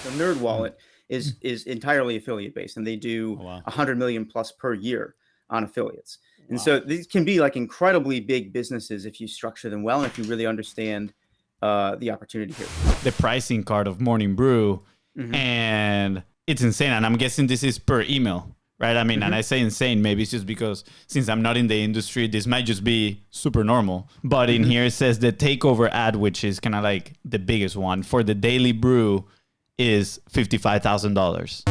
The Nerd Wallet is entirely affiliate based, and they do 100 million plus per year on affiliates. And so these can be like incredibly big businesses if you structure them well and if you really understand the opportunity here. The pricing card of Morning Brew, and it's insane. And I'm guessing this is per email, right? I mean, and I say insane, maybe it's just because since I'm not in the industry, this might just be super normal. But in here it says the takeover ad, which is kind of like the biggest one for the daily brew, is $55,000.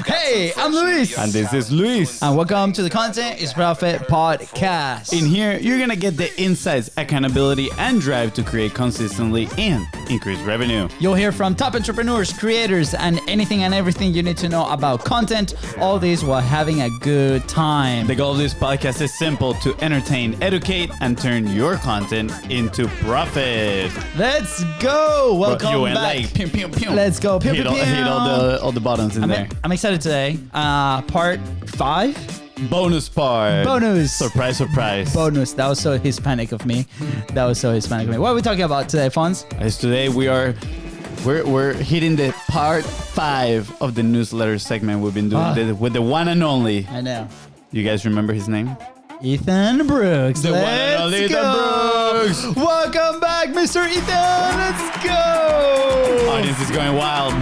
Hey, I'm Luis. And this is Luis. And welcome to the Content is Profit podcast. In here, you're going to get the insights, accountability, and drive to create consistently and increase revenue. You'll hear from top entrepreneurs, creators, and anything and everything you need to know about content. All this while having a good time. The goal of this podcast is simple: to entertain, educate, and turn your content into profit. Let's go. Welcome back. Like, pew, pew, pew. Let's go. Pew, hit pew, pew. all the buttons in there. I'm excited today. Part 5. Bonus part. Bonus. Surprise, surprise. Bonus. That was so Hispanic of me. What are we talking about today, Fonz? As today we're hitting the part 5 of the newsletter segment we've been doing with the one and only. I know. You guys remember his name? Ethan Brooks. The one and only Ethan Brooks. Welcome back, Mr. Ethan. Let's go. Audience is going wild.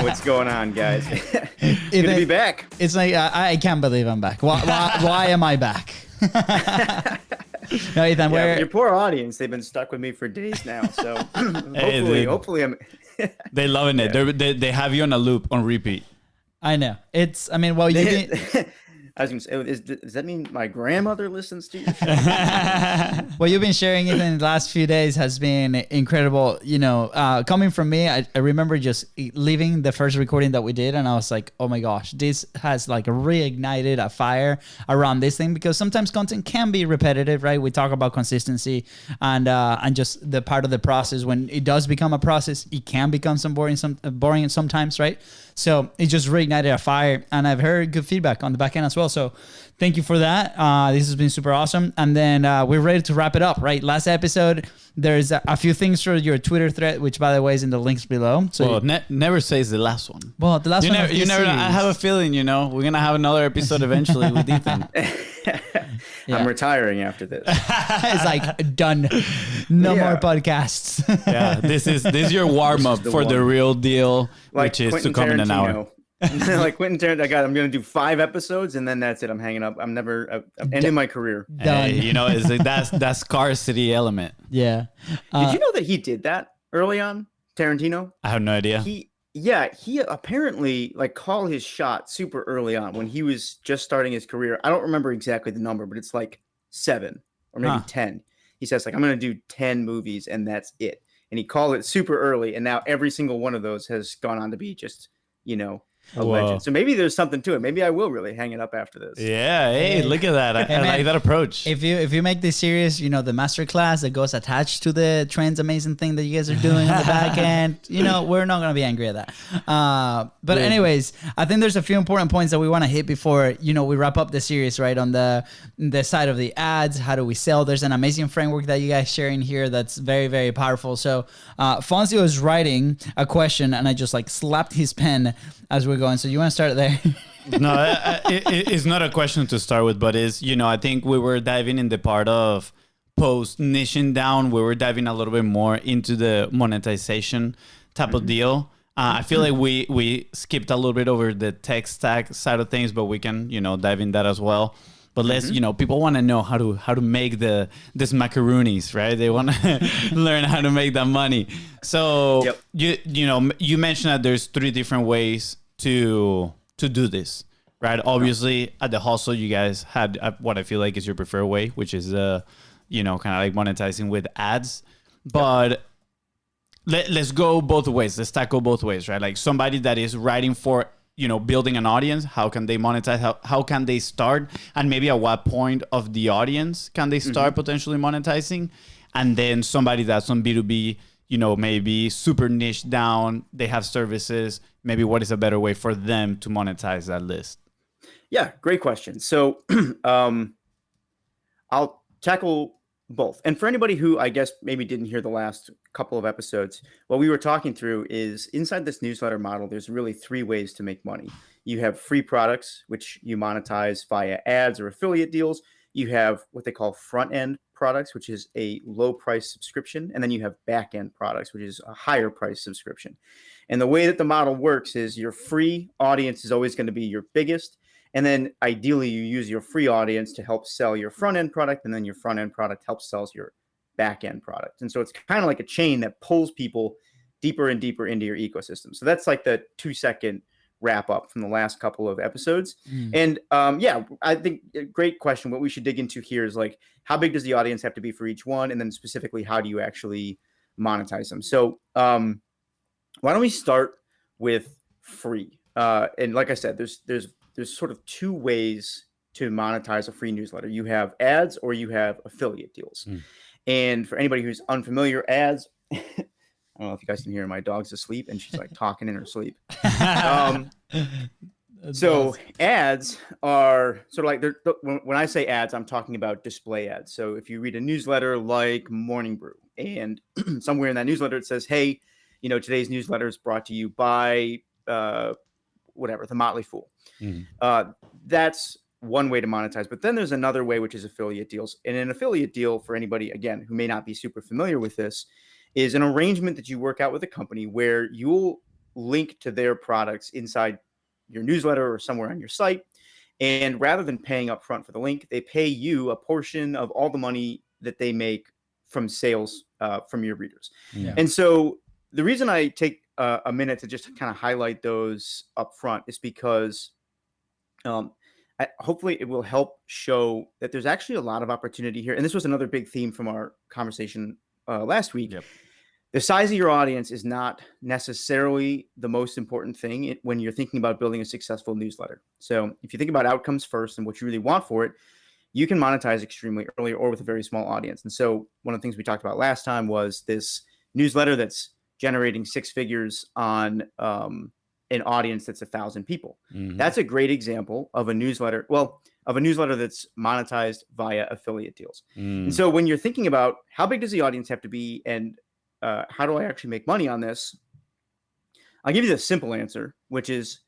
What's going on, guys? Good to be back. It's like I can't believe I'm back. Why am I back? No, Ethan, your poor audience, they've been stuck with me for days now. So hopefully I'm they're loving it. Yeah. They have you on a loop, on repeat. I know. I was going to say, does that mean my grandmother listens to your show? What you've been sharing in the last few days has been incredible. You know, coming from me, I remember just leaving the first recording that we did, and I was like, oh my gosh, this has like reignited a fire around this thing, because sometimes content can be repetitive, right? We talk about consistency and just the part of the process. When it does become a process, it can become boring sometimes, right? So it just reignited a fire, and I've heard good feedback on the back end as well. So thank you for that. This has been super awesome. And then we're ready to wrap it up, right? Last episode, there's a few things for your Twitter thread, which, by the way, is in the links below. So never say it's the last one. Well, the last one. You never. I have a feeling, we're going to have another episode eventually with Ethan. Yeah. I'm retiring after this. It's like done. No more podcasts. Yeah, this is your warm up for the real deal, which is Quentin to come in an hour. Like Quentin Tarantino, I'm going to do 5 episodes and then that's it. I'm hanging up. I'm ending my career. Done. It's like that scarcity element. Yeah. Did you know that he did that early on, Tarantino? I have no idea. He apparently like called his shot super early on when he was just starting his career. I don't remember exactly the number, but it's like 7 or maybe 10. He says like, I'm going to do 10 movies and that's it. And he called it super early. And now every single one of those has gone on to be just, a legend. So maybe there's something to it. Maybe I will really hang it up after this. Yeah. Hey, look at that. I like that approach. If you make this series, the masterclass that goes attached to the Trends Amazing thing that you guys are doing on the back end, we're not going to be angry at that. But anyways, I think there's a few important points that we want to hit before, we wrap up the series, right? On the side of the ads, how do we sell? There's an amazing framework that you guys share in here that's very, very powerful. So Fonzi was writing a question and I just like slapped his pen as we're going. So you want to start there? No, it's not a question to start with, but I think we were diving in the part of post niching down. We were diving a little bit more into the monetization type of deal. I feel like we skipped a little bit over the tech stack side of things, but we can, dive in that as well. But let's, people want to know how to make this macaroonies, right? They want to learn how to make that money. So you mentioned that there's 3 different ways to do this, right? Obviously, at the hustle, you guys had what I feel like is your preferred way, which is kind of like monetizing with ads. But let's go both ways. Let's tackle both ways, right? Like somebody that is writing for building an audience, how can they monetize? How can they start? And maybe at what point of the audience can they start potentially monetizing? And then somebody that's on B2B, maybe super niche down, they have services. Maybe what is a better way for them to monetize that list? Yeah, great question. So I'll tackle Both. And for anybody who I guess maybe didn't hear the last couple of episodes, what we were talking through is inside this newsletter model, there's really 3 ways to make money. You have free products, which you monetize via ads or affiliate deals. You have what they call front end products, which is a low price subscription. And then you have back end products, which is a higher price subscription. And the way that the model works is your free audience is always going to be your biggest. And then ideally you use your free audience to help sell your front end product. And then your front end product helps sells your back end product. And so it's kind of like a chain that pulls people deeper and deeper into your ecosystem. So that's like the 2-second wrap up from the last couple of episodes. And yeah, I think a great question. What we should dig into here is like, how big does the audience have to be for each one? And then specifically, how do you actually monetize them? So why don't we start with free? And like I said, there's sort of 2 ways to monetize a free newsletter. You have ads or you have affiliate deals. And for anybody who's unfamiliar, ads, I don't know if you guys can hear my dog's asleep and she's like talking in her sleep. So ads are sort of like, when I say ads, I'm talking about display ads. So if you read a newsletter like Morning Brew and somewhere in that newsletter, it says, hey, today's newsletter is brought to you by whatever, the Motley Fool. That's one way to monetize. But then there's another way, which is affiliate deals. And an affiliate deal, for anybody, again, who may not be super familiar with this, is an arrangement that you work out with a company where you'll link to their products inside your newsletter or somewhere on your site. And rather than paying up front for the link, they pay you a portion of all the money that they make from sales from your readers. And so the reason I take a minute to just kind of highlight those up front is because hopefully it will help show that there's actually a lot of opportunity here. And this was another big theme from our conversation last week. The size of your audience is not necessarily the most important thing when you're thinking about building a successful newsletter. So if you think about outcomes first and what you really want for it, you can monetize extremely early or with a very small audience. And so one of the things we talked about last time was this newsletter that's generating 6 figures on an audience that's 1,000 people. That's a great example of a newsletter. Of a newsletter that's monetized via affiliate deals. And so when you're thinking about how big does the audience have to be and how do I actually make money on this? I'll give you the simple answer, which is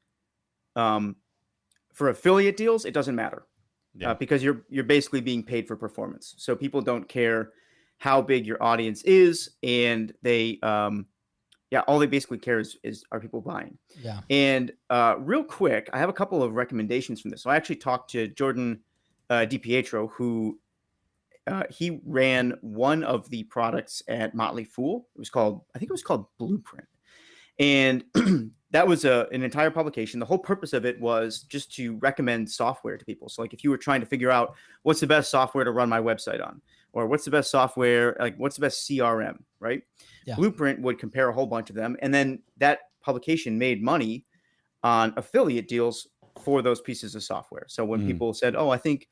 for affiliate deals, it doesn't matter because you're basically being paid for performance. So people don't care how big your audience is, and they all they basically care is are people buying? And real quick, I have a couple of recommendations from this. So I actually talked to Jordan DiPietro, who he ran one of the products at Motley Fool. I think it was called Blueprint. And that was an entire publication. The whole purpose of it was just to recommend software to people. So like if you were trying to figure out what's the best software to run my website on, or what's the best software, like what's the best CRM, right? Blueprint would compare a whole bunch of them. And then that publication made money on affiliate deals for those pieces of software. So when people said, oh, I think,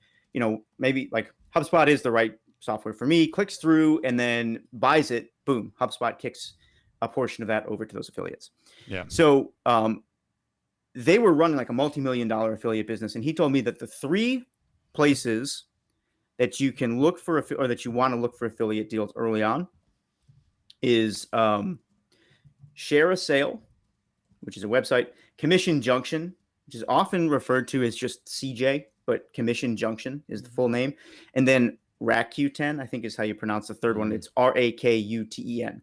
maybe like HubSpot is the right software for me, clicks through and then buys it, boom, HubSpot kicks a portion of that over to those affiliates. So they were running like a multi-million-dollar affiliate business. And he told me that the 3 places that you can look for, or that you want to look for affiliate deals early on is Share a Sale, which is a website, Commission Junction, which is often referred to as just CJ, but Commission Junction is the full name. And then Rakuten, I think is how you pronounce the third one. It's Rakuten.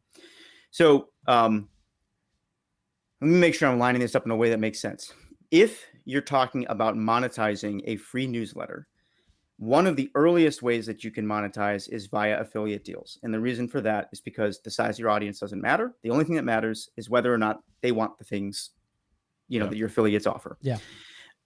So let me make sure I'm lining this up in a way that makes sense. If you're talking about monetizing a free newsletter, one of the earliest ways that you can monetize is via affiliate deals. And the reason for that is because the size of your audience doesn't matter. The only thing that matters is whether or not they want the things, that your affiliates offer.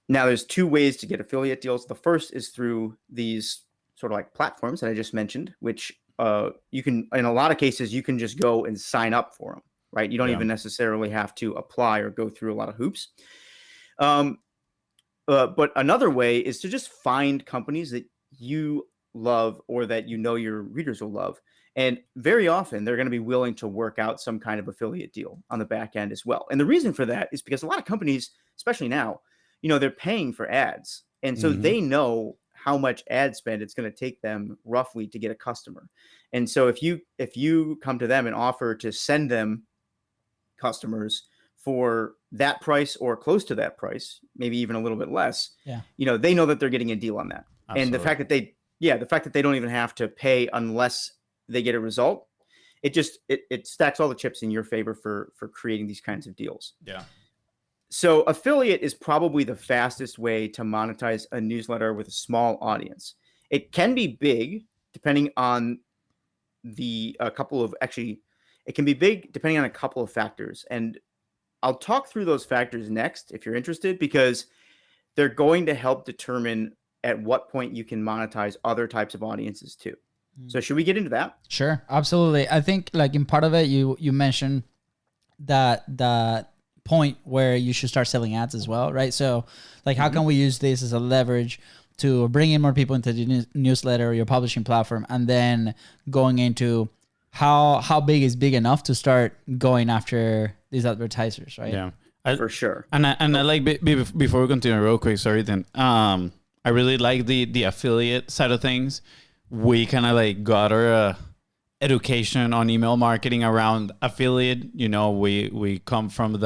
Now, there's 2 ways to get affiliate deals. The first is through these sort of like platforms that I just mentioned, which you can, in a lot of cases, you can just go and sign up for them, right? You don't even necessarily have to apply or go through a lot of hoops. But another way is to just find companies that you love or that your readers will love. And very often they're going to be willing to work out some kind of affiliate deal on the back end as well. And the reason for that is because a lot of companies, especially now, they're paying for ads. And so they know how much ad spend it's going to take them roughly to get a customer. And so if you come to them and offer to send them customers for that price or close to that price, maybe even a little bit less, they know that they're getting a deal on that. Absolutely. And the fact that they don't even have to pay unless they get a result, it stacks all the chips in your favor for creating these kinds of deals. Yeah. So affiliate is probably the fastest way to monetize a newsletter with a small audience. It can be big depending on it can be big depending on a couple of factors. And I'll talk through those factors next if you're interested, because they're going to help determine at what point you can monetize other types of audiences too. So should we get into that? Sure, absolutely. I think like in part of it, you mentioned that point where you should start selling ads as well, right? So like how can we use this as a leverage to bring in more people into the newsletter or your publishing platform, and then going into how big is big enough to start going after these advertisers, right? Yeah, for sure. And I like before we continue real quick, sorry, then I really like the affiliate side of things. We kind of like got our education on email marketing around affiliate. We come from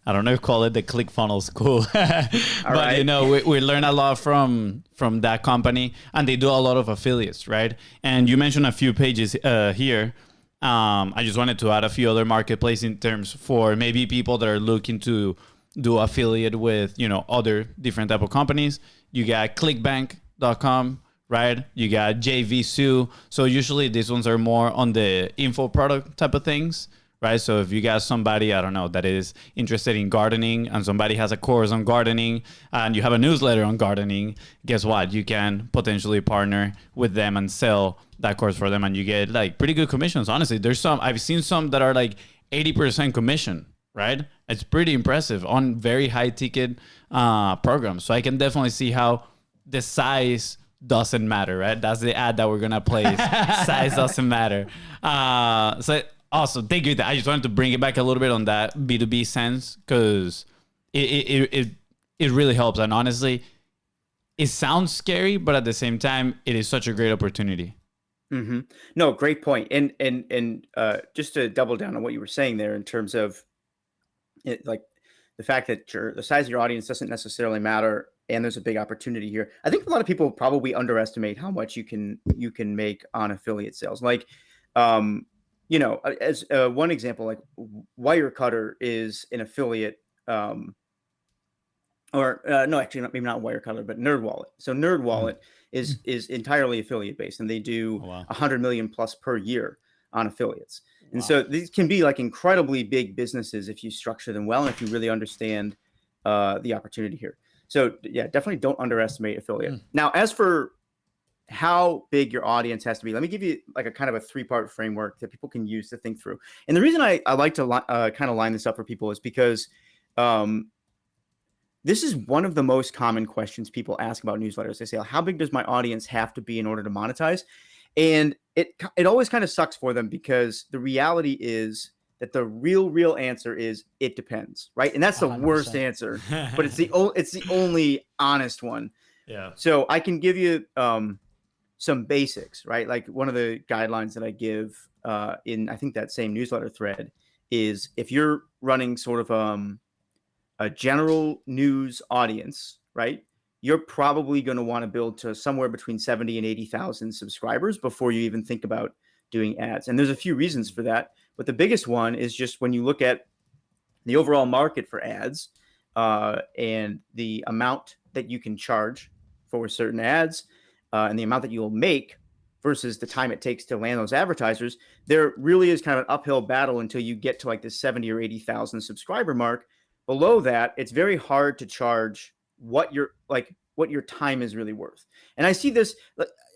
I don't know if call it the ClickFunnels school, but right. We learn a lot from that company, and they do a lot of affiliates, right? And you mentioned a few pages here. I just wanted to add a few other marketplace in terms for maybe people that are looking to do affiliate with, other different type of companies. You got clickbank.com. Right? You got JVSU. So usually these ones are more on the info product type of things, right? So if you got somebody, I don't know, that is interested in gardening, and somebody has a course on gardening, and you have a newsletter on gardening, guess what? You can potentially partner with them and sell that course for them, and you get like pretty good commissions. Honestly, I've seen some that are like 80% commission, right? It's pretty impressive on very high ticket programs. So I can definitely see how the size doesn't matter, right? That's the ad that we're gonna place. Size doesn't matter. So awesome. Thank you. I just wanted to bring it back a little bit on that B2B sense, because it really helps. And honestly, it sounds scary, but at the same time, it is such a great opportunity. Mm-hmm. No, great point. And just to double down on what you were saying there in terms of it, like the fact that the size of your audience doesn't necessarily matter, and there's a big opportunity here. I think a lot of people probably underestimate how much you can make on affiliate sales. Like, as one example, like Wirecutter is an affiliate, maybe not Wirecutter, but NerdWallet. So NerdWallet is entirely affiliate based, and they do 100 million plus per year on affiliates. And so these can be like incredibly big businesses if you structure them well and if you really understand the opportunity here. So yeah, definitely don't underestimate affiliate. Now, as for how big your audience has to be, let me give you like a kind of a 3-part framework that people can use to think through. And the reason I like to kind of line this up for people is because this is one of the most common questions people ask about newsletters. They say, how big does my audience have to be in order to monetize? And it always kind of sucks for them, because the reality is that the real answer is it depends, right? And that's the 100%. Worst answer, but it's the only honest one. Yeah. So I can give you some basics, right? Like one of the guidelines that I give in I think that same newsletter thread is, if you're running sort of a general news audience, right? You're probably going to want to build to somewhere between 70 and 80,000 subscribers before you even think about doing ads. And there's a few reasons for that. But the biggest one is just when you look at the overall market for ads and the amount that you can charge for certain ads and the amount that you'll make versus the time it takes to land those advertisers, there really is kind of an uphill battle until you get to like the 70 or 80,000 subscriber mark. Below that, it's very hard to charge what your time is really worth. And I see this,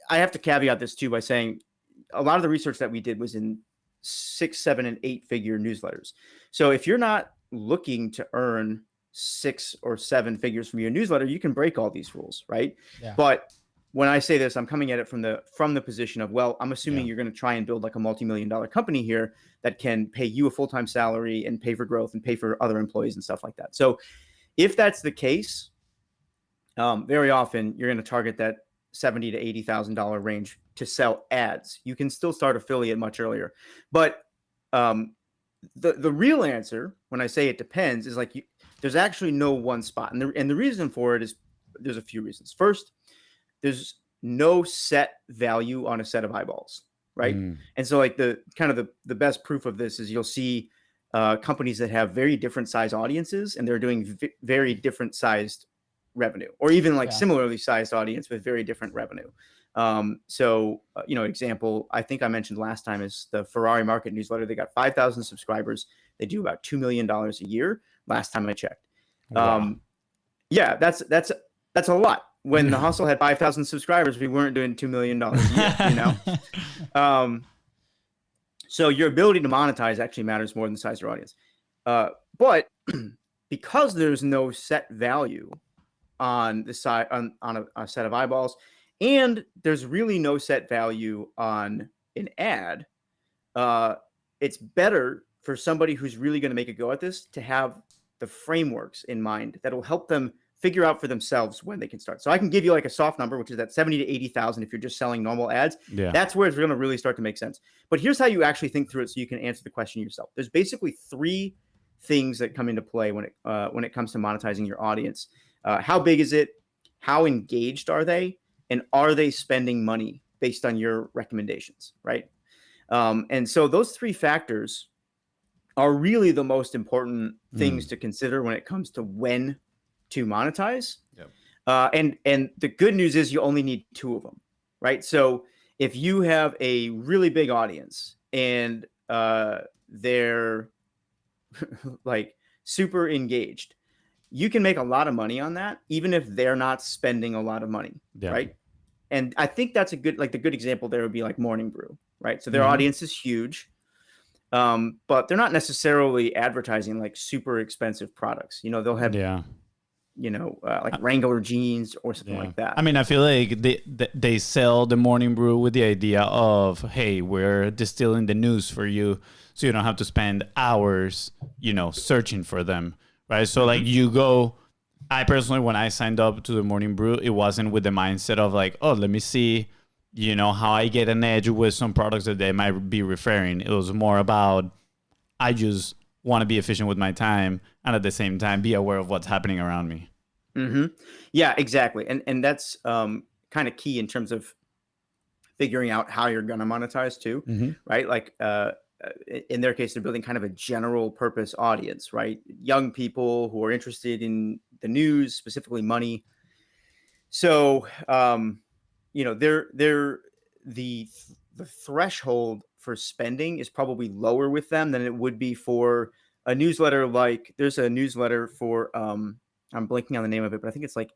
I have to caveat this too by saying a lot of the research that we did was in 6, 7, and 8-figure newsletters. So if you're not looking to earn 6 or 7 figures from your newsletter, you can break all these rules, right? Yeah. But when I say this, I'm coming at it from the position of, well, I'm assuming you're going to try and build like a multi-million-dollar company here that can pay you a full-time salary and pay for growth and pay for other employees and stuff like that. So if that's the case, very often you're going to target that $70,000 to $80,000 range to sell ads. You can still start affiliate much earlier. But the real answer, when I say it depends, is like there's actually no one spot. And the reason for it is there's a few reasons. First, there's no set value on a set of eyeballs, right? And so like the best proof of this is you'll see companies that have very different size audiences and they're doing very different sized revenue, or even like similarly sized audience with very different revenue. Example, I think I mentioned last time is the Ferrari Market newsletter. They got 5,000 subscribers. They do about $2 million a year. Last time I checked. Wow. That's a lot. When the Hustle had 5,000 subscribers, we weren't doing $2 million a year, So your ability to monetize actually matters more than the size of your audience. But because there's no set value on the side on a set of eyeballs, and there's really no set value on an ad, it's better for somebody who's really going to make a go at this to have the frameworks in mind that will help them figure out for themselves when they can start. So I can give you like a soft number, which is that 70 to 80,000 if you're just selling normal ads. Yeah. That's where it's going to really start to make sense. But here's how you actually think through it so you can answer the question yourself. There's basically three things that come into play when it comes to monetizing your audience. How big is it? How engaged are they? And are they spending money based on your recommendations, right? And so those three factors are really the most important things to consider when it comes to when to monetize. Yep. And the good news is you only need two of them, right? So if you have a really big audience and they're like super engaged, you can make a lot of money on that, even if they're not spending a lot of money, right? And I think that's the good example there would be like Morning Brew, right? So their audience is huge, but they're not necessarily advertising like super expensive products. They'll have like Wrangler jeans or something like that. I mean, I feel like they sell the Morning Brew with the idea of, hey, we're distilling the news for you, so you don't have to spend hours, searching for them, right? So like I personally, when I signed up to the Morning Brew, it wasn't with the mindset of like, oh, let me see, how I get an edge with some products that they might be referring. It was more about, I just want to be efficient with my time and at the same time be aware of what's happening around me. Mm-hmm. Yeah, exactly. And that's kind of key in terms of figuring out how you're going to monetize too, right? Like in their case, they're building kind of a general purpose audience, right? Young people who are interested in the news, specifically money. So, the threshold for spending is probably lower with them than it would be for a newsletter. Like there's a newsletter for, I'm blanking on the name of it, but I think it's like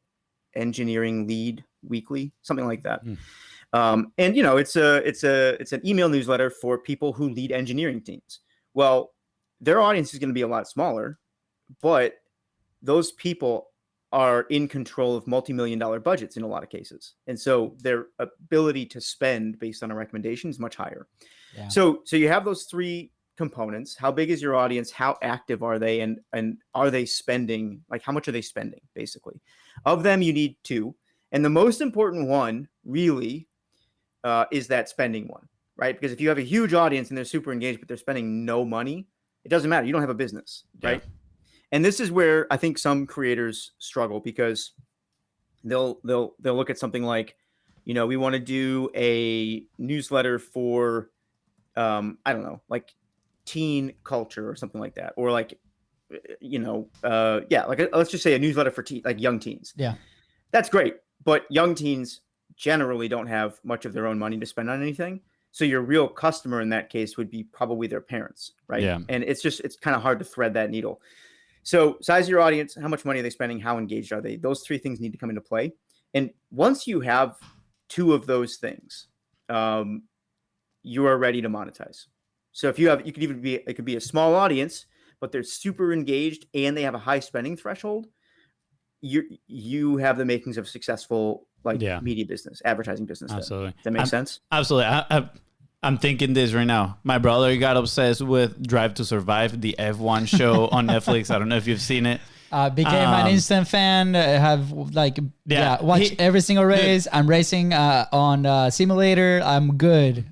Engineering Lead Weekly, something like that. And it's an email newsletter for people who lead engineering teams. Well, their audience is going to be a lot smaller, but those people are in control of multi-million-dollar budgets in a lot of cases. And so their ability to spend based on a recommendation is much higher. Yeah. So you have those three components. How big is your audience? How active are they? And are they spending? Like how much are they spending basically? Of them, you need two. And the most important one really is that spending one, right? Because if you have a huge audience and they're super engaged, but they're spending no money, it doesn't matter. You don't have a business, right? And this is where I think some creators struggle because they'll look at something like, we want to do a newsletter for, I don't know, like teen culture or something like that. Or like, let's just say a newsletter for like young teens. Yeah. That's great. But young teens generally don't have much of their own money to spend on anything. So your real customer in that case would be probably their parents, right? Yeah. And it's kind of hard to thread that needle. So size of your audience, how much money are they spending? How engaged are they? Those three things need to come into play. And once you have two of those things, you are ready to monetize. So if it could be a small audience, but they're super engaged and they have a high spending threshold, you have the makings of successful media business, advertising business. Absolutely. Does that make sense? Absolutely. I'm thinking this right now. My brother got obsessed with Drive to Survive, the F1 show on Netflix. I don't know if you've seen it. Became an instant fan. Have watched every single race. I'm racing on simulator. I'm good.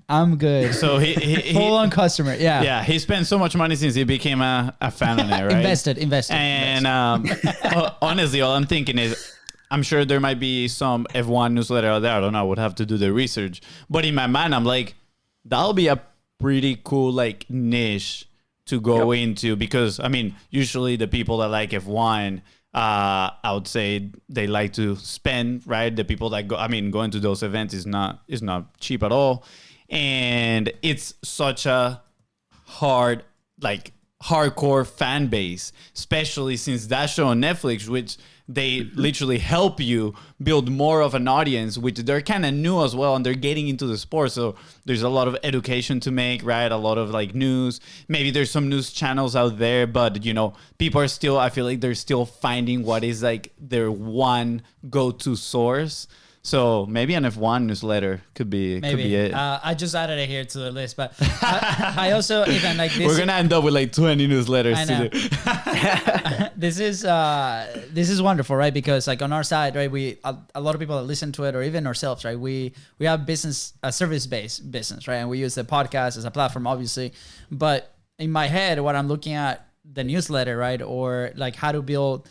So he Full on customer. Yeah, he spent so much money since he became a fan on it, right? Invested. And honestly, all I'm thinking is, I'm sure there might be some F1 newsletter out there. I don't know. I would have to do the research. But in my mind, I'm like, that'll be a pretty cool like niche to go into, because I mean, usually the people that like F1, I would say they like to spend, right? The people that going to those events is not cheap at all, and it's such a hardcore fan base, especially since that show on Netflix, which they literally help you build more of an audience, which they're kind of new as well, and they're getting into the sport. So there's a lot of education to make, right? A lot of like news. Maybe there's some news channels out there, but people are still, I feel like they're still finding what is like their one go-to source. So maybe an F1 newsletter could be it. I just added it here to the list, but I also even like this. We're gonna end up with like 20 newsletters to do. This is wonderful, right? Because like on our side, right, a lot of people that listen to it, or even ourselves, right, we have a service-based business, right, and we use the podcast as a platform, obviously. But in my head, what I'm looking at the newsletter, right, or like how to build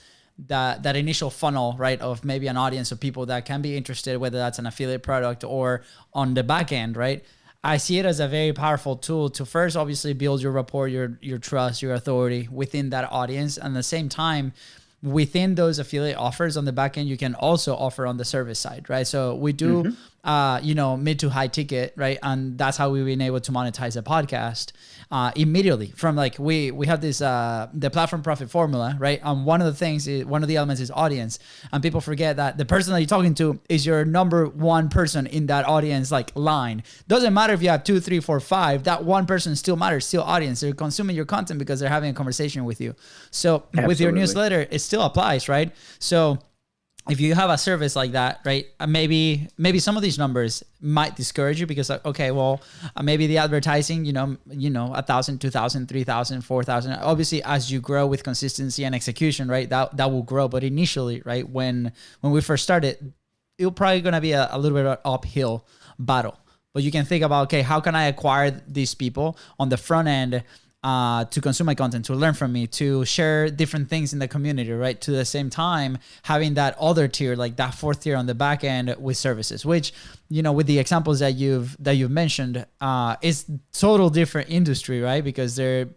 that initial funnel, right, of maybe an audience of people that can be interested, whether that's an affiliate product or on the back end, right? I see it as a very powerful tool to first obviously build your rapport, your trust, your authority within that audience. And at the same time, within those affiliate offers on the back end, you can also offer on the service side, right? So we do, mid to high ticket, right? And that's how we've been able to monetize a podcast immediately from like, we have this, the platform profit formula, right? And one of the elements is audience. And people forget that the person that you're talking to is your number one person in that audience, like line. Doesn't matter if you have 2, 3, 4, 5, that one person still matters, still audience. They're consuming your content because they're having a conversation with you. So Absolutely. With your newsletter, it still applies, right? So if you have a service like that, right, maybe some of these numbers might discourage you because, okay, well, maybe the advertising, 1,000, 2,000, 3,000, 4,000. Obviously, as you grow with consistency and execution, right, that will grow. But initially, right, when we first started, it was probably going to be a little bit of an uphill battle. But you can think about, okay, how can I acquire these people on the front end to consume my content, to learn from me, to share different things in the community, right? To the same time, having that other tier, like that fourth tier on the back end with services, which, with the examples that you've mentioned, is total different industry, right? Because they're,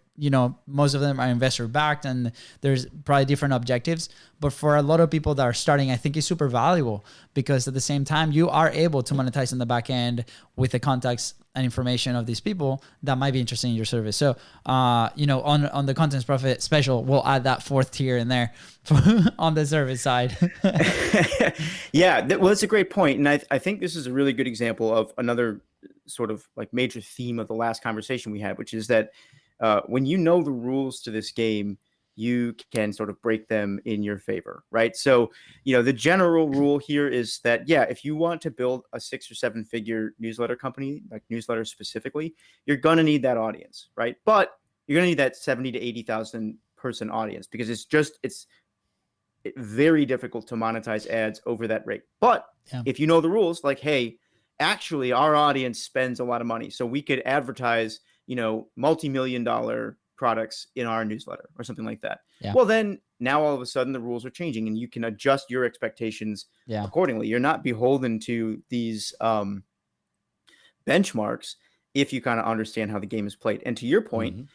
most of them are investor backed and there's probably different objectives. But for a lot of people that are starting, I think it's super valuable because at the same time, you are able to monetize on the back end with the contacts and information of these people that might be interested in your service. So, on the Contents Profit special, we'll add that fourth tier in there on the service side. Yeah, well, that's a great point. And I think this is a really good example of another sort of like major theme of the last conversation we had, which is that when you know the rules to this game, you can sort of break them in your favor, right? So, the general rule here is that, if you want to build a 6 or 7 figure newsletter company, like newsletters specifically, you're going to need that audience, right? But you're going to need that 70 to 80,000 person audience because it's very difficult to monetize ads over that rate. But if you know the rules, like, hey, actually our audience spends a lot of money, so we could advertise, multi-million-dollar products in our newsletter or something like that. Yeah. Well, then now all of a sudden the rules are changing and you can adjust your expectations accordingly. You're not beholden to these benchmarks if you kind of understand how the game is played. And to your point,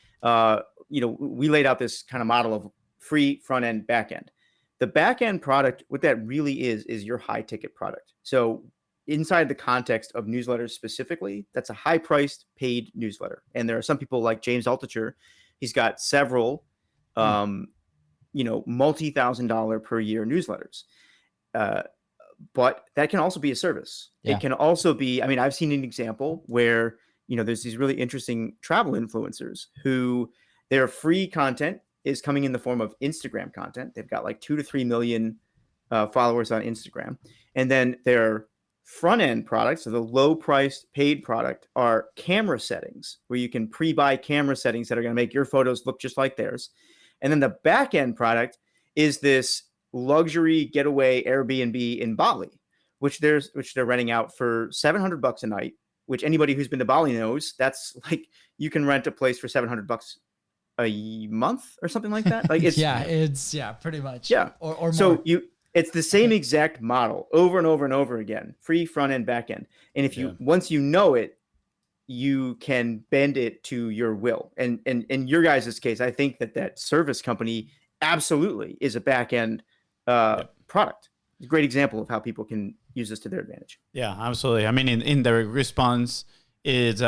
we laid out this kind of model of free front end, back end. The back end product, what that really is your high ticket product. So inside the context of newsletters specifically, that's a high priced paid newsletter. And there are some people like James Altucher. He's got several, multi-$1,000 per year newsletters. But that can also be a service. Yeah. It can also be, I've seen an example where, there's these really interesting travel influencers who their free content is coming in the form of Instagram content. They've got like 2 to 3 million followers on Instagram. And then their front end products, so the low priced paid product, are camera settings where you can pre-buy camera settings that are going to make your photos look just like theirs. And then the back end product is this luxury getaway Airbnb in Bali, which they're renting out for $700 a night, which anybody who's been to Bali knows that's like you can rent a place for $700 a month or something like that. Like it's pretty much. Yeah. Or more. So it's the same exact model over and over and over again, free front end, back end. And if you once you know it, you can bend it to your will. And in your guys' case, I think that service company absolutely is a back end product. It's a great example of how people can use this to their advantage. Yeah, absolutely. I mean, in the response, it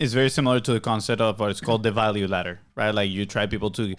is very similar to the concept of what it's called the value ladder, right? Like you try people to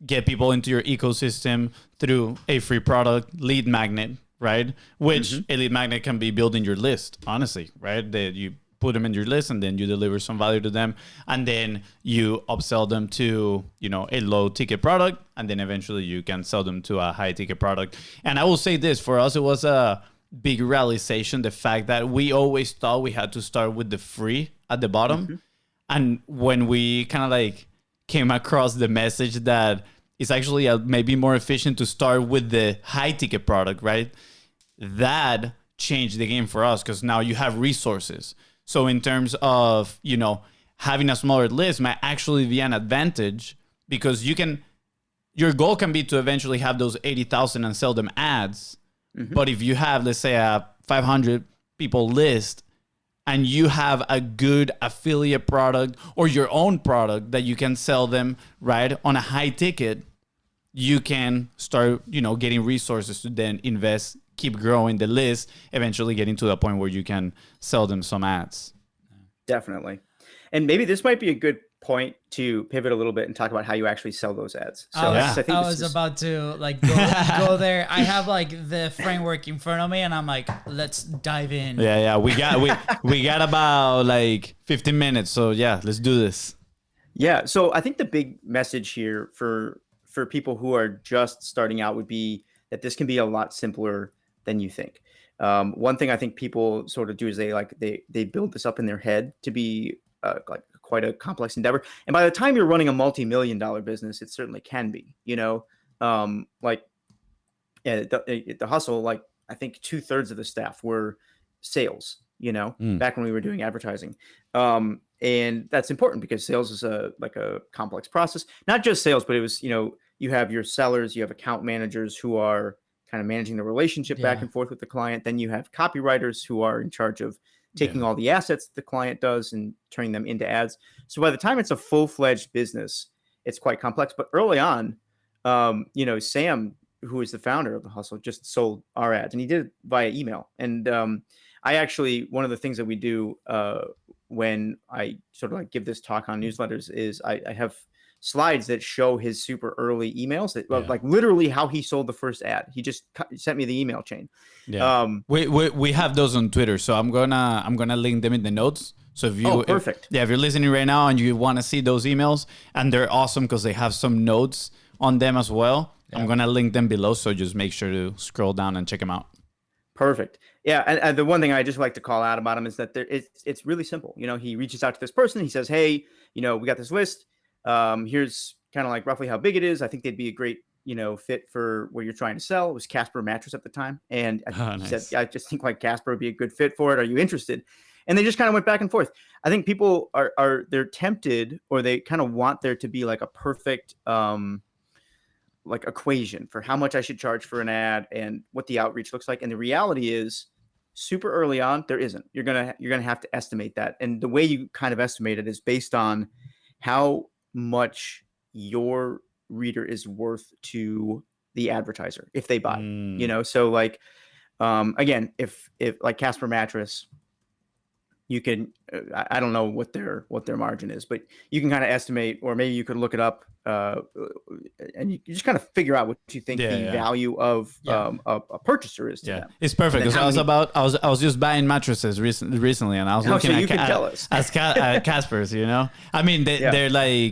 get people into your ecosystem through a free product, lead magnet, right? Which a lead magnet can be built in your list, honestly, right? That you put them in your list and then you deliver some value to them and then you upsell them to, a low ticket product and then eventually you can sell them to a high ticket product. And I will say this, for us, it was a big realization, the fact that we always thought we had to start with the free at the bottom. And when we kind of like came across the message that it's actually maybe more efficient to start with the high ticket product, right? That changed the game for us because now you have resources. So in terms of, having a smaller list might actually be an advantage because your goal can be to eventually have those 80,000 and sell them ads. But if you have, let's say, a 500 people list and you have a good affiliate product or your own product that you can sell them, right, on a high ticket, you can start, getting resources to then invest, keep growing the list, eventually getting to the point where you can sell them some ads. Definitely. And maybe this might be a good point to pivot a little bit and talk about how you actually sell those ads. So I was about to go there. I have the framework in front of me and I'm like, let's dive in. Yeah. We got about 15 minutes. So yeah, let's do this. Yeah. So I think the big message here for people who are just starting out would be that this can be a lot simpler than you think. One thing I think people sort of do is they build this up in their head to be quite a complex endeavor. And by the time you're running a multi-million-dollar business, it certainly can be, the hustle, I think 2/3 of the staff were sales, back when we were doing advertising. And that's important because sales is a complex process, not just sales, but it was, you have your sellers, you have account managers who are kind of managing the relationship back and forth with the client. Then you have copywriters who are in charge of taking all the assets that the client does and turning them into ads. So by the time it's a full-fledged business, it's quite complex. But early on, Sam, who is the founder of The Hustle, just sold our ads, and he did it via email. And one of the things that we do when I sort of give this talk on newsletters is I have slides that show his super early emails that literally how he sold the first ad. He just sent me the email chain. We have those on Twitter, so I'm gonna link them in the notes. So if you perfect. If you're listening right now and you want to see those emails, and they're awesome because they have some notes on them as well, I'm gonna link them below. So just make sure to scroll down and check them out. Perfect. Yeah, and the one thing I just like to call out about him is that it's really simple. He reaches out to this person. He says, "Hey, we got this list. Here's kind of roughly how big it is. I think they'd be a great, fit for what you're trying to sell." It was Casper mattress at the time. And he said, "I just think Casper would be a good fit for it. Are you interested?" And they just kind of went back and forth. I think people they're tempted, or they kind of want there to be a perfect, equation for how much I should charge for an ad and what the outreach looks like. And the reality is super early on, there isn't. You're going to have to estimate that. And the way you kind of estimate it is based on how much your reader is worth to the advertiser if they buy. So again, if Casper mattress, you can I don't know what their margin is, but you can kind of estimate, or maybe you could look it up and you just kind of figure out what you think the value of a purchaser is to them. It's perfect because I was just buying mattresses recently, and I was looking at Casper's. I mean they're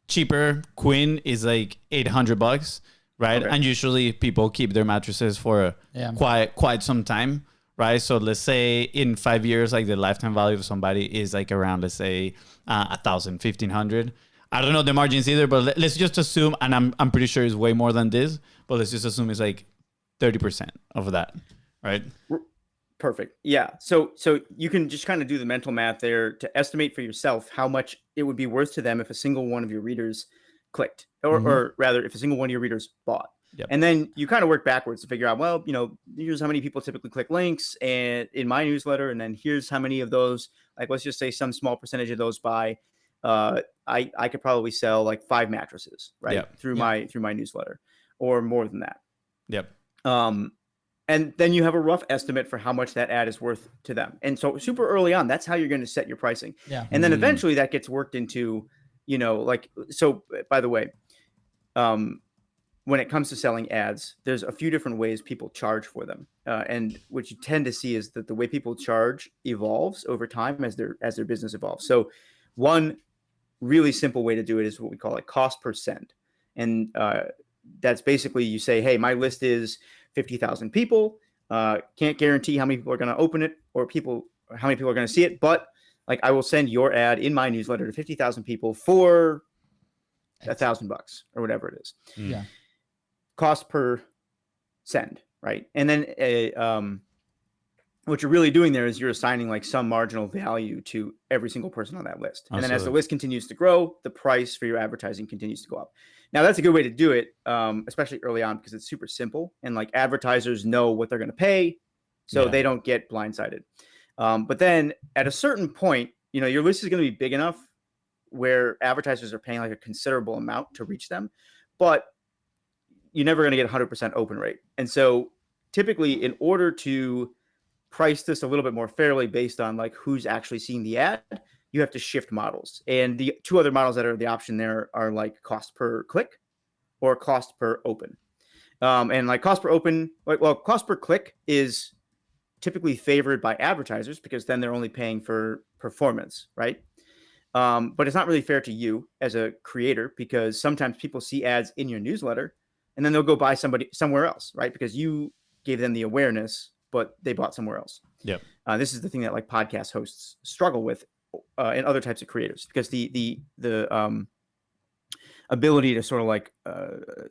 cheaper. Queen is $800, right? Okay. And usually people keep their mattresses for quite some time, right? So let's say in 5 years, the lifetime value of somebody is around, let's say, 1,000, 1,500. I don't know the margins either, but let's just assume, and I'm pretty sure it's way more than this, but let's just assume it's like 30% of that, right? Perfect. Yeah. So you can just kind of do the mental math there to estimate for yourself how much it would be worth to them if a single one of your readers clicked, or rather, if a single one of your readers bought. Yep. And then you kind of work backwards to figure out, well, here's how many people typically click links and in my newsletter, and then here's how many of those, like, let's just say some small percentage of those buy. I could probably sell like 5 mattresses, right, Yep. through my newsletter, or more than that. Yep. And then you have a rough estimate for how much that ad is worth to them. And so super early on, that's how you're going to set your pricing. Yeah. And then eventually that gets worked into, so by the way, when it comes to selling ads, there's a few different ways people charge for them. And what you tend to see is that the way people charge evolves over time as their business evolves. So one really simple way to do it is what we call cost per send. And that's basically, you say, hey, my list is 50,000 people. Can't guarantee how many people are going to open it or how many people are going to see it, but like I will send your ad in my newsletter to 50,000 people for $1,000 or whatever it is. Yeah. Cost per send, right? And then what you're really doing there is you're assigning like some marginal value to every single person on that list. And then as the list continues to grow, the price for your advertising continues to go up. Now that's a good way to do it, especially early on, because it's super simple and like advertisers know what they're going to pay, so they don't get blindsided. But then at a certain point, your list is going to be big enough where advertisers are paying like a considerable amount to reach them, but you're never going to get 100% open rate. And so typically, in order to price this a little bit more fairly based on like who's actually seeing the ad, you have to shift models. And the 2 other models that are the option there are like cost per click or cost per open. And like cost per open, cost per click is typically favored by advertisers because then they're only paying for performance, right? But it's not really fair to you as a creator because sometimes people see ads in your newsletter and then they'll go buy somewhere else, right? Because you gave them the awareness, but they bought somewhere else. Yep. This is the thing that like podcast hosts struggle with and other types of creators, because the ability to sort of like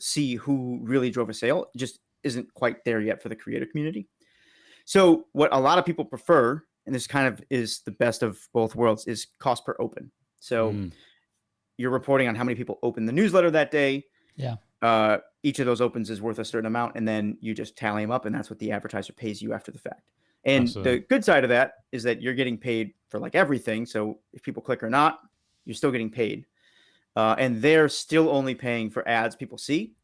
see who really drove a sale just isn't quite there yet for the creator community. So what a lot of people prefer, and this kind of is the best of both worlds, is cost per open. So you're reporting on how many people open the newsletter that day. Yeah. Each of those opens is worth a certain amount, and then you just tally them up, and that's what the advertiser pays you after the fact. And the good side of that is that you're getting paid for like everything. So if people click or not, you're still getting paid. And they're still only paying for ads people see.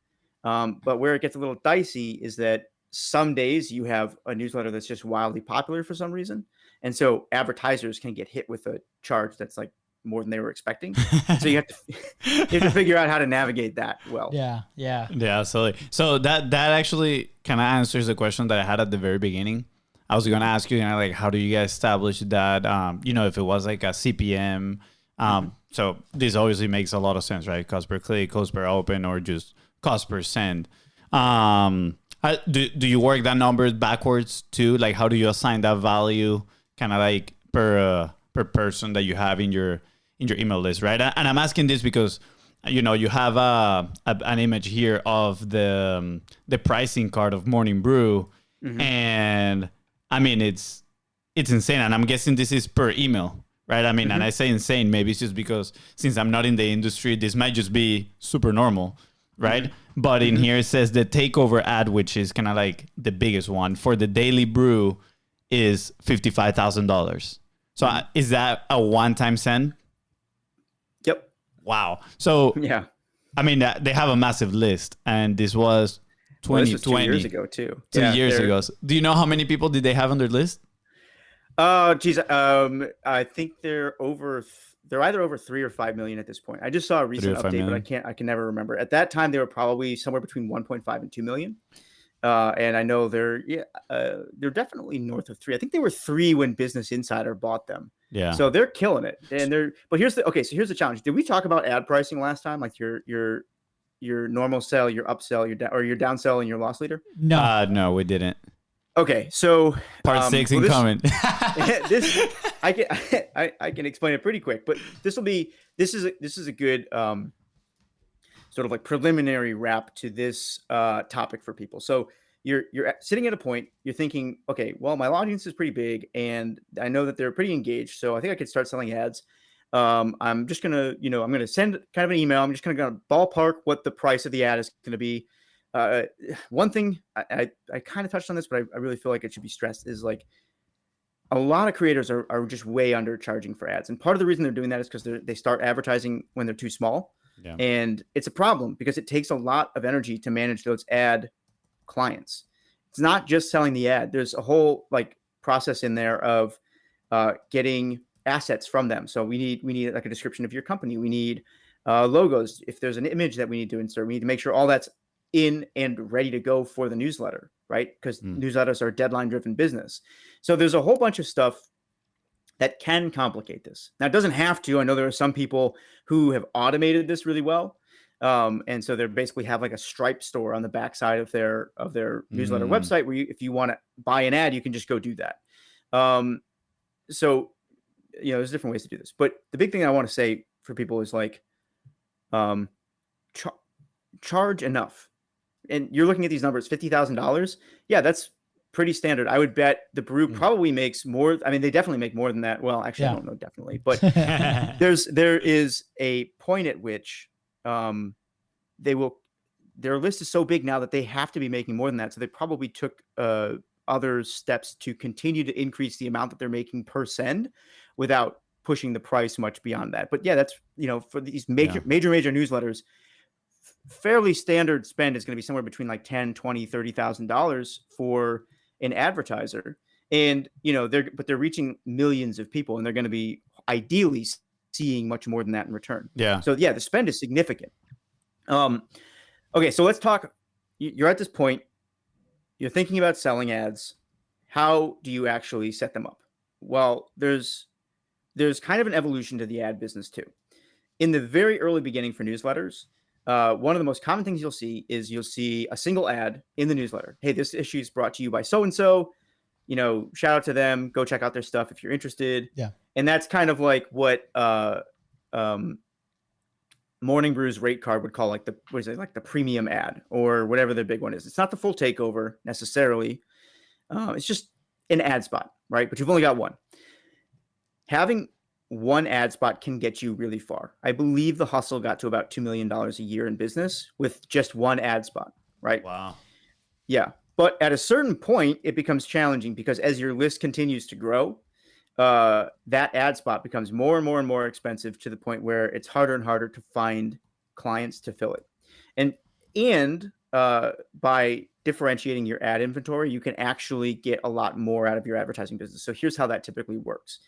But where it gets a little dicey is that some days you have a newsletter that's just wildly popular for some reason. And so advertisers can get hit with a charge that's like more than they were expecting. So you have to figure out how to navigate that well. Yeah, absolutely. So that actually kind of answers the question that I had at the very beginning. I was going to ask you, like, how do you guys establish that, if it was like a CPM? So this obviously makes a lot of sense, right? Cost per click, cost per open, or just cost per send. Do you work that numbers backwards too? Like, how do you assign that value kind of like per person that you have in your email list, right? And I'm asking this because, you have an image here of the pricing card of Morning Brew, and I mean, it's insane. And I'm guessing this is per email, right? I mean, and I say insane, maybe it's just because since I'm not in the industry, this might just be super normal, right? But in here, it says the takeover ad, which is kind of like the biggest one for the daily brew, is $55,000. So is that a one-time send? Yep. Wow. So, yeah. I mean, they have a massive list, and this was 2020. This was 2 years ago too. 2 years ago. Do you know how many people did they have on their list? Geez, I think they're either over 3 or 5 million at this point. I just saw a recent update, but I can never remember. At that time, they were probably somewhere between 1.5 and 2 million. And I know they're definitely north of 3. I think they were 3 when Business Insider bought them. Yeah. So they're killing it. And but here's the challenge. Did we talk about ad pricing last time? Like your normal sell, your upsell, your downsell, and your loss leader? No. No, we didn't. Okay, so part 6 incoming. This I can explain it pretty quick, but this is a good. sort of like preliminary wrap to this topic for people. So you're sitting at a point, you're thinking, okay, well, my audience is pretty big and I know that they're pretty engaged. So I think I could start selling ads. I'm just going to, I'm going to send kind of an email. I'm just going to ballpark what the price of the ad is going to be. One thing I kind of touched on this, but I really feel like it should be stressed is like a lot of creators are just way undercharging for ads. And part of the reason they're doing that is because they start advertising when they're too small. Yeah. And it's a problem because it takes a lot of energy to manage those ad clients. It's not just selling the ad. There's a whole like process in there of getting assets from them. So we need like a description of your company. We need logos. If there's an image that we need to insert, we need to make sure all that's in and ready to go for the newsletter, right? Because newsletters are a deadline-driven business. So there's a whole bunch of stuff that can complicate this. Now, it doesn't have to. I know there are some people who have automated this really well. And so they basically have like a Stripe store on the backside of their newsletter website where if you want to buy an ad, you can just go do that. So, there's different ways to do this. But the big thing I want to say for people is like, charge enough. And you're looking at these numbers, $50,000. Yeah, that's pretty standard. I would bet the brew probably makes more. I mean, they definitely make more than that. Well, actually, I don't know definitely, but there is a point at which their list is so big now that they have to be making more than that. So they probably took other steps to continue to increase the amount that they're making per send without pushing the price much beyond that. But yeah, that's, for these major newsletters, fairly standard spend is going to be somewhere between like $10,000, $20,000, $30,000 for an advertiser. And, they're reaching millions of people and they're going to be ideally seeing much more than that in return. Yeah. So yeah, the spend is significant. Okay. So let's talk, you're at this point, you're thinking about selling ads. How do you actually set them up? Well, there's kind of an evolution to the ad business too. In the very early beginning for newsletters, one of the most common things you'll see a single ad in the newsletter. Hey, this issue is brought to you by so-and-so, shout out to them, go check out their stuff if you're interested. Yeah. And that's kind of like what Morning Brew's rate card would call like the premium ad or whatever their big one is. It's not the full takeover necessarily. It's just an ad spot, right? But you've only got one. Having one ad spot can get you really far. I believe The Hustle got to about $2 million a year in business with just one ad spot, right? Wow. Yeah. But at a certain point, it becomes challenging because as your list continues to grow, that ad spot becomes more and more and more expensive to the point where it's harder and harder to find clients to fill it. And by differentiating your ad inventory, you can actually get a lot more out of your advertising business. So here's how that typically works.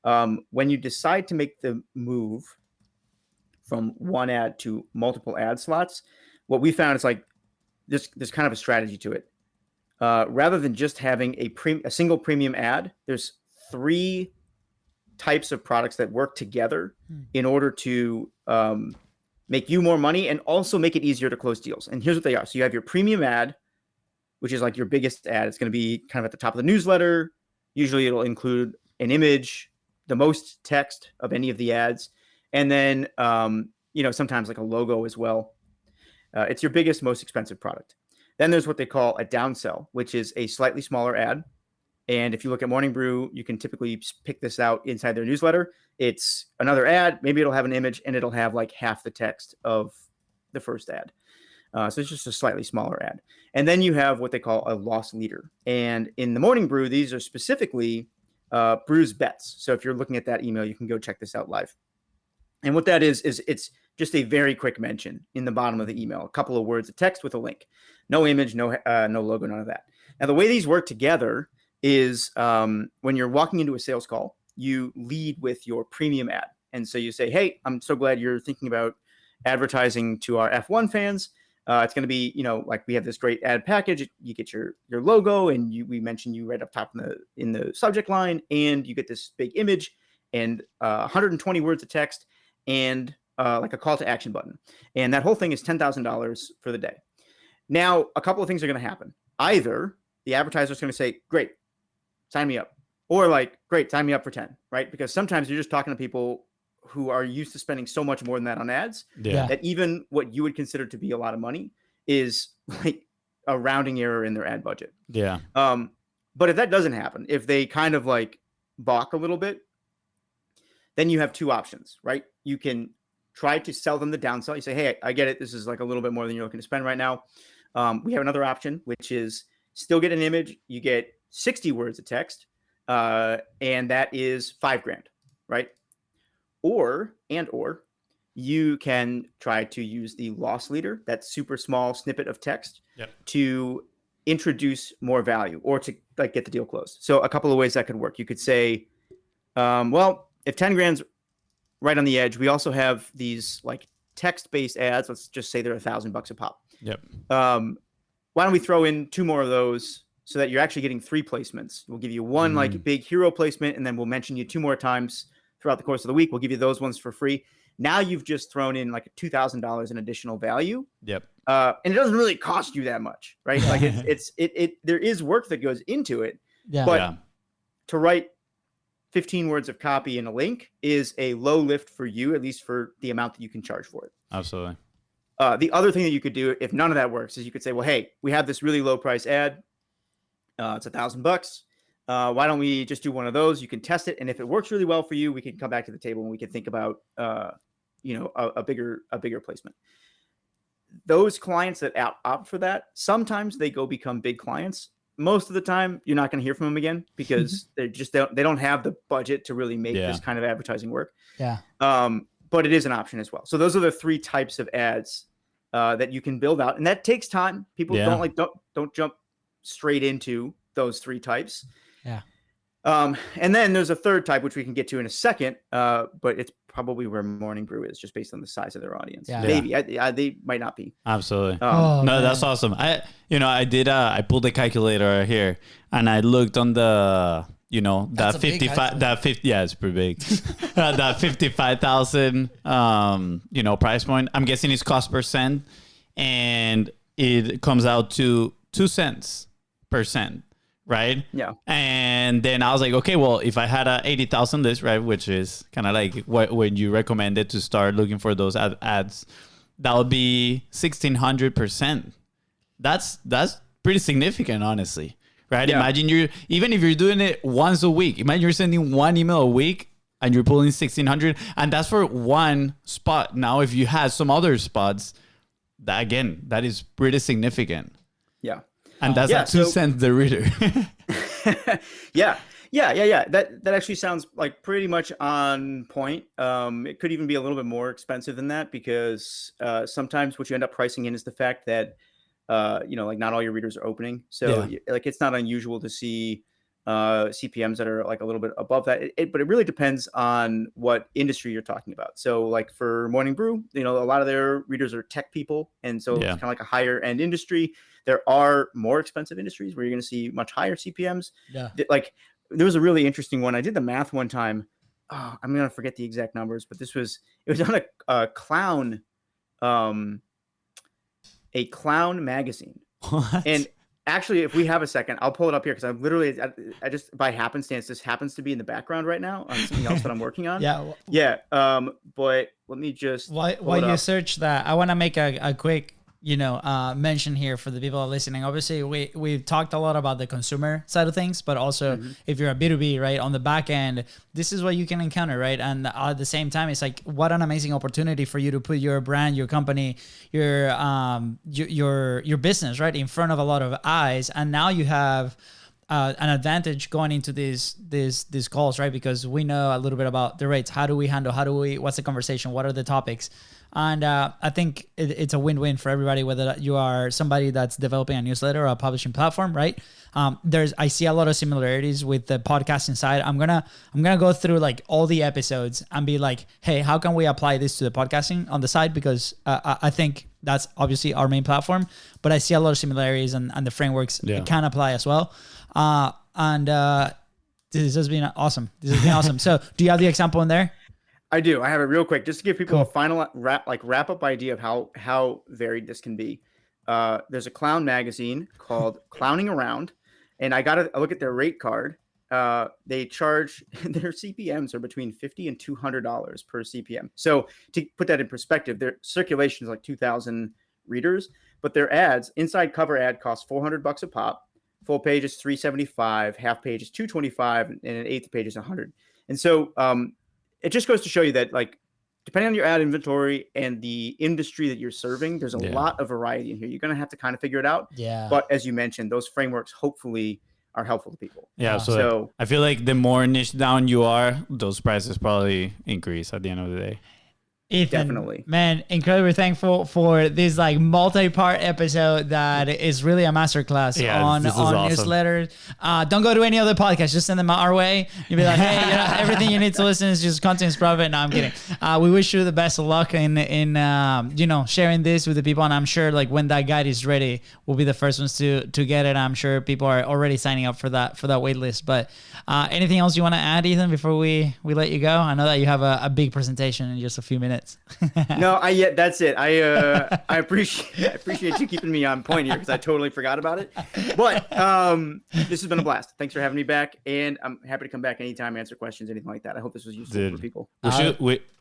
When you decide to make the move from one ad to multiple ad slots, what we found is like there's kind of a strategy to it. Rather than just having a single premium ad, there's 3 types of products that work together in order to make you more money and also make it easier to close deals. And here's what they are. So you have your premium ad, which is like your biggest ad. It's going to be kind of at the top of the newsletter. Usually it'll include an image, the most text of any of the ads, and then sometimes like a logo as well. It's your biggest, most expensive product. Then there's what they call a downsell, which is a slightly smaller ad. And if you look at Morning Brew, you can typically pick this out inside their newsletter. It's another ad. Maybe it'll have an image and it'll have like half the text of the first ad. So it's just a slightly smaller ad. And then you have what they call a loss leader. And in the Morning Brew, these are specifically Brew's Bets. So if you're looking at that email, you can go check this out live. And what that is it's just a very quick mention in the bottom of the email, a couple of words of text with a link, no image, no logo, none of that. Now, the way these work together is when you're walking into a sales call, you lead with your premium ad. And so you say, hey, I'm so glad you're thinking about advertising to our F1 fans. It's going to be, like we have this great ad package. You get your logo and we mentioned you right up top in the subject line, and you get this big image and 120 words of text and like a call to action button. And that whole thing is $10,000 for the day. Now, a couple of things are going to happen. Either the advertiser is going to say, great, sign me up. Or like, great, sign me up for 10, right? Because sometimes you're just talking to people who are used to spending so much more than that on ads Yeah. that even what you would consider to be a lot of money is like a rounding error in their ad budget. Yeah. But if that doesn't happen, if they kind of like balk a little bit, then you have two options, right? You can try to sell them the downsell. You say, hey, I get it. This is like a little bit more than you're looking to spend right now. We have another option, which is still get an image. You get 60 words of text, and that is $5,000, right? Or you can try to use the loss leader, that super small snippet of text, to introduce more value or to like get the deal closed. So a couple of ways that could work. You could say, well, if 10 grand's right on the edge, we also have these like text-based ads. Let's just say they're $1,000 a pop. Yep. Why don't we throw in 2 more of those so that you're actually getting 3 placements? We'll give you one like big hero placement, and then we'll mention you 2 more times throughout the course of the week. We'll give you those ones for free. Now you've just thrown in like $2,000 in additional value. Yep. And it doesn't really cost you that much, right? Like it there is work that goes into it. Yeah. But to write 15 words of copy in a link is a low lift for you, at least for the amount that you can charge for it. Absolutely. The other thing that you could do if none of that works is you could say, well, hey, we have this really low price ad. It's $1,000. Why don't we just do one of those? You can test it. And if it works really well for you, we can come back to the table and we can think about, a bigger placement. Those clients that opt for that, sometimes they become big clients. Most of the time, you're not going to hear from them again because they don't have the budget to really make this kind of advertising work. Yeah. But it is an option as well. So those are the 3 types of ads that you can build out, and that takes time. People don't jump straight into those 3 types. Yeah. And then there's a third type, which we can get to in a second, but it's probably where Morning Brew is, just based on the size of their audience. Yeah. Maybe they might not be. Absolutely. Oh, no, man. that's awesome. I pulled the calculator here and I looked on the, That's that a big 55, calculator. that 50, yeah, it's pretty big. That 55,000, price point. I'm guessing it's cost per cent, and it comes out to 2 cents per cent. Right. Yeah. And then I was like, okay, well, if I had a 80,000 list, right, which is kind of like when you recommended to start looking for those ads, that would be 1,600%. That's pretty significant, honestly. Right. Yeah. Imagine even if you're doing it once a week, imagine you're sending 1 email a week and you're pulling 1,600, and that's for one spot. Now, if you had some other spots, that is pretty significant. Yeah. And that's like 2 cents the reader. Yeah. That actually sounds like pretty much on point. It could even be a little bit more expensive than that because sometimes what you end up pricing in is the fact that like not all your readers are opening. So like it's not unusual to see CPMs that are like a little bit above that. But it really depends on what industry you're talking about. So like for Morning Brew, a lot of their readers are tech people, and so it's kind of like a higher end industry. There are more expensive industries where you're going to see much higher CPMs. Yeah. Like there was a really interesting one. I did the math one time. Oh, I'm going to forget the exact numbers, but it was on a clown magazine. What? And actually, if we have a second, I'll pull it up here because I just by happenstance, this happens to be in the background right now on something else that I'm working on. Yeah. But let me just while you search that, I want to make a quick mention here for the people listening. Obviously, we've talked a lot about the consumer side of things, but also if you're a B2B, right, on the back end, this is what you can encounter, right? And at the same time, it's like, what an amazing opportunity for you to put your brand, your company, your business, right, in front of a lot of eyes. And now you have an advantage going into these calls, right? Because we know a little bit about the rates. How do we handle? What's the conversation? What are the topics? And I think it's a win-win for everybody, whether you are somebody that's developing a newsletter or a publishing platform, right? I see a lot of similarities with the podcasting side. I'm gonna go through like all the episodes and be like, hey, how can we apply this to the podcasting on the side? Because I think that's obviously our main platform, but I see a lot of similarities and the frameworks can apply as well. This has been awesome. So do you have the example in there? I do. I have it real quick just to give people a final wrap up idea of how varied this can be. There's a clown magazine called Clowning Around, and I got to look at their rate card. they charge their CPMs are between $50 and $200 per CPM. So to put that in perspective, their circulation is like 2,000 readers, but their ads, inside cover ad costs $400 a pop. Full page is $375, half page is $225, and an eighth page is $100. And so it just goes to show you that, like, depending on your ad inventory and the industry that you're serving, there's a lot of variety in here. You're going to have to kind of figure it out. Yeah. But as you mentioned, those frameworks hopefully are helpful to people. Yeah. So I feel like the more niche down you are, those prices probably increase at the end of the day. Ethan, definitely, man, incredibly thankful for this like multi-part episode that is really a masterclass on awesome. newsletters. Don't go to any other podcast; just send them our way. You'll be like, hey, everything you need to listen is just Content is Profit. No, I'm kidding. We wish you the best of luck in sharing this with the people, and I'm sure like when that guide is ready, we'll be the first ones to get it. I'm sure people are already signing up for that wait list. But anything else you want to add, Ethan, before we let you go? I know that you have a big presentation in just a few minutes. No, that's it. I appreciate you keeping me on point here because I totally forgot about it. But this has been a blast. Thanks for having me back, and I'm happy to come back anytime, answer questions, anything like that. I hope this was useful for people.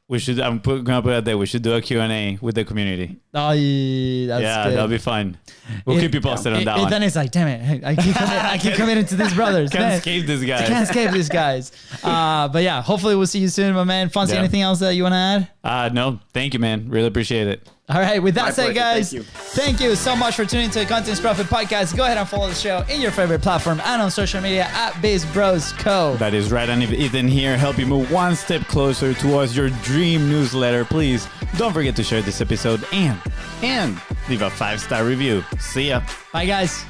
We should. I'm gonna put it there. We should do a Q&A with the community. Oh, yeah, that's that'll be fun. We'll keep you posted on that one. Then it's like, damn it, I keep committing to these brothers. Can't escape these guys. Can't escape these guys. But yeah, hopefully we'll see you soon, my man. FONZI, anything else that you want to add? No, thank you, man. Really appreciate it. All right, with that My said, pleasure. guys, thank you so much for tuning to the Content is Profit podcast. Go ahead and follow the show in your favorite platform and on social media at BIZBROS Co. That is right. And if Ethan here help you move one step closer towards your dream newsletter, please don't forget to share this episode and leave a 5-star review. See ya. Bye, guys.